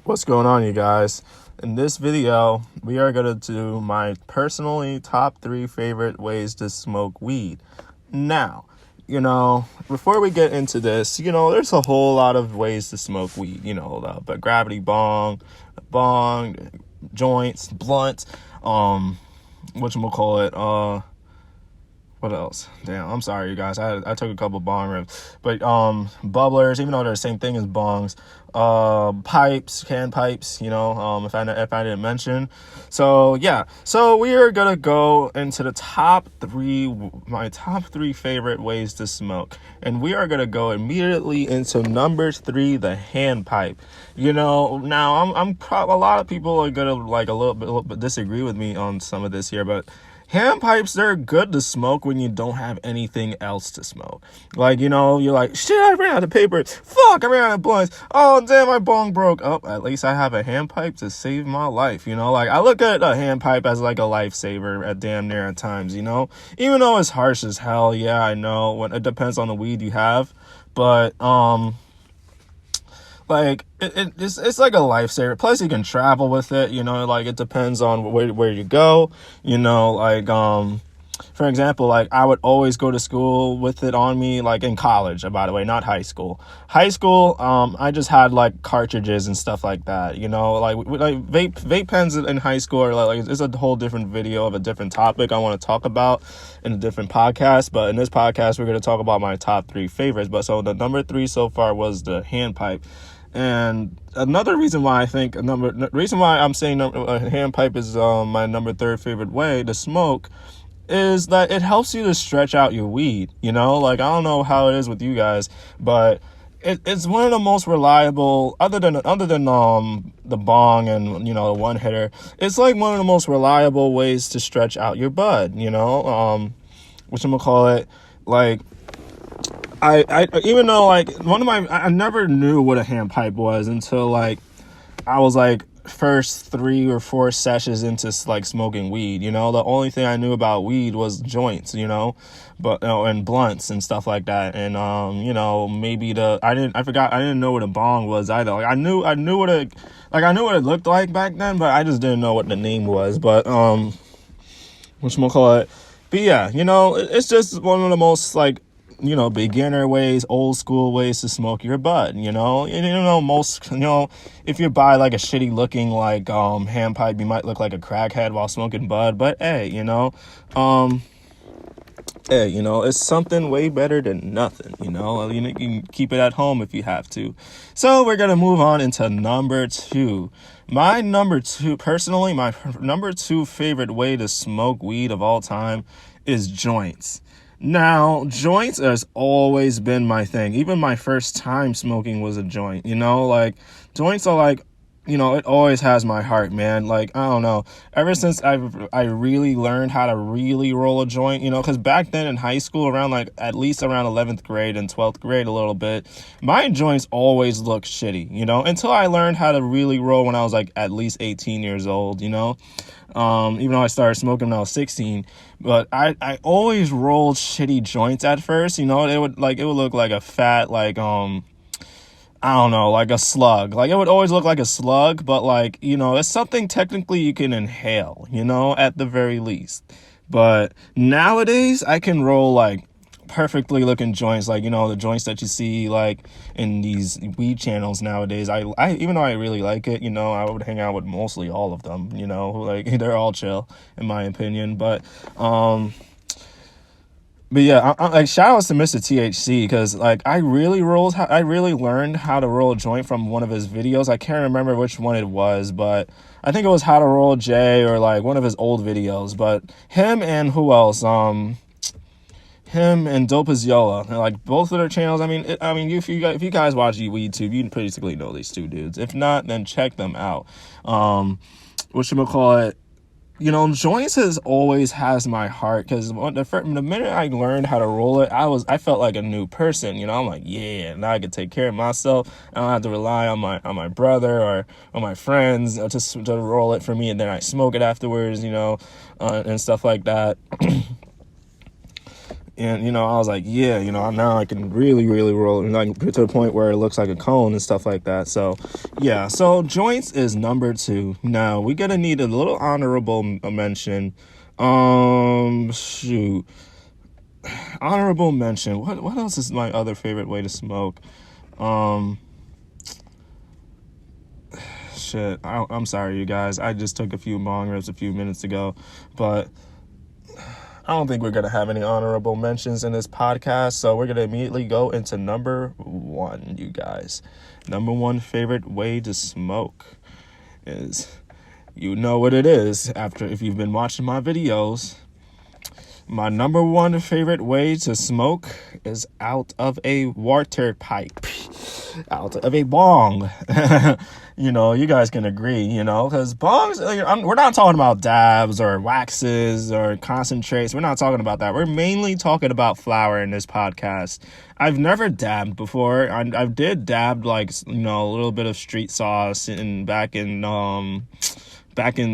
What's going on, you guys? In this video, we are going to do my personally top 3 favorite ways to smoke weed. Now, before we get into this, there's a whole lot of ways to smoke weed. But gravity bong, joints, blunts, whatchamacallit, what else? Damn, I'm sorry, you guys. I took a couple bong rips, but bubblers, even though they're the same thing as bongs, pipes, can pipes. If I didn't mention. So yeah, so we are gonna go into my top 3 favorite ways to smoke, and we are gonna go immediately into number 3, the hand pipe. Now a lot of people are gonna like a little bit disagree with me on some of this here, but hand pipes, they're good to smoke when you don't have anything else to smoke. You're like, shit, I ran out of paper. Fuck, I ran out of blunts. Oh, damn, my bong broke. Oh, at least I have a hand pipe to save my life, I look at a hand pipe as like a lifesaver at damn near at times, even though it's harsh as hell. Yeah, I know. It depends on the weed you have. But, it's like a lifesaver. Plus you can travel with it, it depends on where you go, for example, I would always go to school with it on me, in college, by the way, not high school. High school, I just had cartridges and stuff like that, vape pens in high school are it's a whole different video of a different topic I want to talk about in a different podcast. But in this podcast, we're going to talk about my top 3 favorites. But so the number 3 so far was the hand pipe. And another reason why I'm saying a hand pipe is my number 3 favorite way to smoke is that it helps you to stretch out your weed. I don't know how it is with you guys, but it's one of the most reliable, other than the bong and the one hitter. It's one of the most reliable ways to stretch out your bud. Whatchamacallit, I even though I never knew what a hand pipe was until I was first 3 or 4 sessions into smoking weed. The only thing I knew about weed was joints, but and blunts and stuff like that. And maybe I didn't know what a bong was either. I knew what it looked like back then, but I just didn't know what the name was. But whatchamacallit. But yeah, it's just one of the most beginner ways, old school ways to smoke your bud. If you buy a shitty looking hand pipe, you might look like a crackhead while smoking bud. But hey, it's something way better than nothing. You can keep it at home if you have to. So we're gonna move on into number 2. My number 2 favorite way to smoke weed of all time is joints. Now, joints has always been my thing. Even my first time smoking was a joint, joints are it always has my heart, man. I don't know. Ever since I really learned how to really roll a joint, because back then in high school, around at least around 11th grade and 12th grade a little bit, my joints always looked shitty, until I learned how to really roll when I was at least 18 years old, even though I started smoking when I was 16. But I always rolled shitty joints at first, it would look like a fat, I don't know, like a slug. It would always look like a slug, but it's something technically you can inhale, at the very least. But nowadays I can roll perfectly looking joints, the joints that you see in these weed channels nowadays. I even though I really like it, I would hang out with mostly all of them, they're all chill in my opinion. But yeah, I shout outs to Mr. THC, because I really learned how to roll a joint from one of his videos. I can't remember which one it was, but I think it was How to Roll J or one of his old videos. But him and who else? Him and Dope as Yola, both of their channels. If you guys watch YouTube, you basically know these two dudes. If not, then check them out. Whatchamacallit. Joints always has my heart, because the minute I learned how to roll it, I felt like a new person. I'm yeah, now I can take care of myself. I don't have to rely on my brother or on my friends to roll it for me, and then I smoke it afterwards, and stuff like that. And, I was like, yeah, now I can really, really roll and like get to the point where it looks like a cone and stuff like that. So, yeah. So joints is number 2. Now we're going to need a little honorable mention. Shoot. Honorable mention. What else is my other favorite way to smoke? Shit. I'm sorry, you guys. I just took a few bong rips a few minutes ago, but I don't think we're going to have any honorable mentions in this podcast, so we're going to immediately go into number 1, you guys. Number 1 favorite way to smoke is, you know what it is if you've been watching my videos. My number 1 favorite way to smoke is out of a water pipe, out of a bong. You guys can agree, because bongs, we're not talking about dabs or waxes or concentrates. We're not talking about that. We're mainly talking about flower in this podcast. I've never dabbed before. I did dab like, a little bit of street sauce back in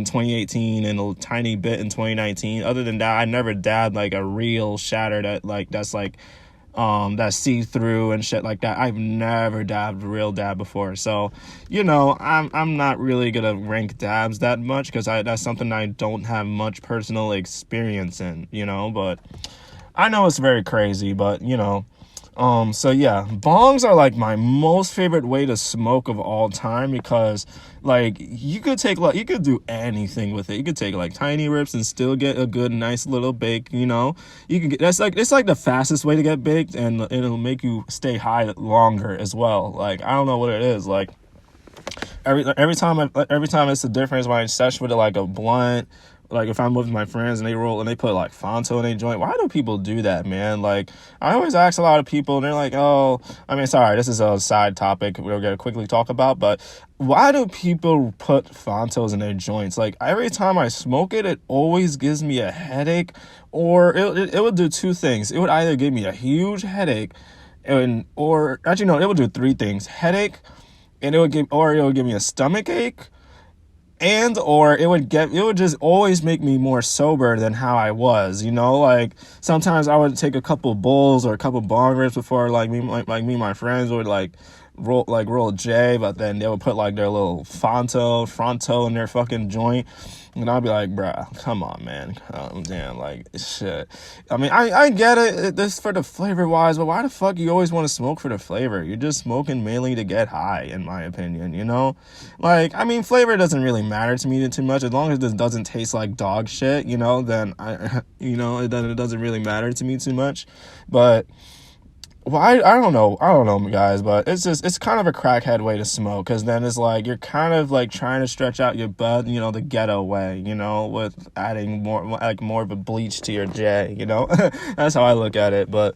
2018 and a tiny bit in 2019. Other than that, I never dabbed like a real shatter that's see-through and shit like that. I've never dabbed real dab before. So, I'm not really gonna rank dabs that much because that's something I don't have much personal experience in, but I know it's very crazy, but so yeah, bongs are like my most favorite way to smoke of all time because like you could do anything with it. You could take like tiny rips and still get a good nice little bake, You can get it's like the fastest way to get baked, and it'll make you stay high longer as well. Like I don't know what it is. Like every time it's a difference when I sesh with it like a blunt. Like if I'm with my friends and they roll and they put like Fonto in their joint, why do people do that, man? Like I always ask a lot of people and they're like, sorry, this is a side topic we're going to quickly talk about, but why do people put Fontos in their joints? Like every time I smoke it, it always gives me a headache, or it would do 2 things. It would either give me a huge headache it would do 3 things: headache, and it would give me a stomach ache, or it would just always make me more sober than how I was, like sometimes I would take a couple bowls or a couple bong rips before me and my friends would roll J, but then they would put like their little Fronto in their fucking joint. And I'd be like, bruh, come on, man. Damn, like, shit. I mean, I get it. This for the flavor wise, but why the fuck you always want to smoke for the flavor? You're just smoking mainly to get high, in my opinion, Like, I mean, flavor doesn't really matter to me too much. As long as it doesn't taste like dog shit, then it doesn't really matter to me too much. But well, I don't know, guys, but it's kind of a crackhead way to smoke, because then it's like you're kind of like trying to stretch out your bud, the ghetto way, with adding more of a bleach to your J, That's how I look at it. But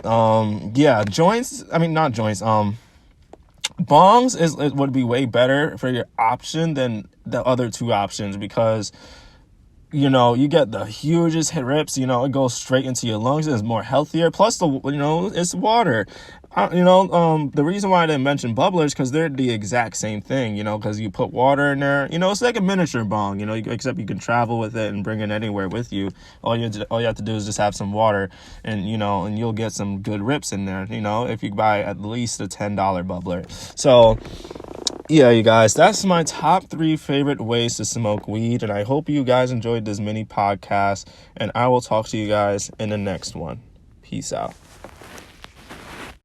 yeah, not joints. Bongs would be way better for your option than the other 2 options, because you get the hugest rips, it goes straight into your lungs. It's more healthier. Plus, it's water. The reason why I didn't mention bubblers, because they're the exact same thing, because you put water in there. It's like a miniature bong, except you can travel with it and bring it anywhere with you. All you have to do is just have some water, and, and you'll get some good rips in there, if you buy at least a $10 bubbler. So, yeah, you guys, that's my top 3 favorite ways to smoke weed, and I hope you guys enjoyed this mini podcast, and I will talk to you guys in the next one. Peace out.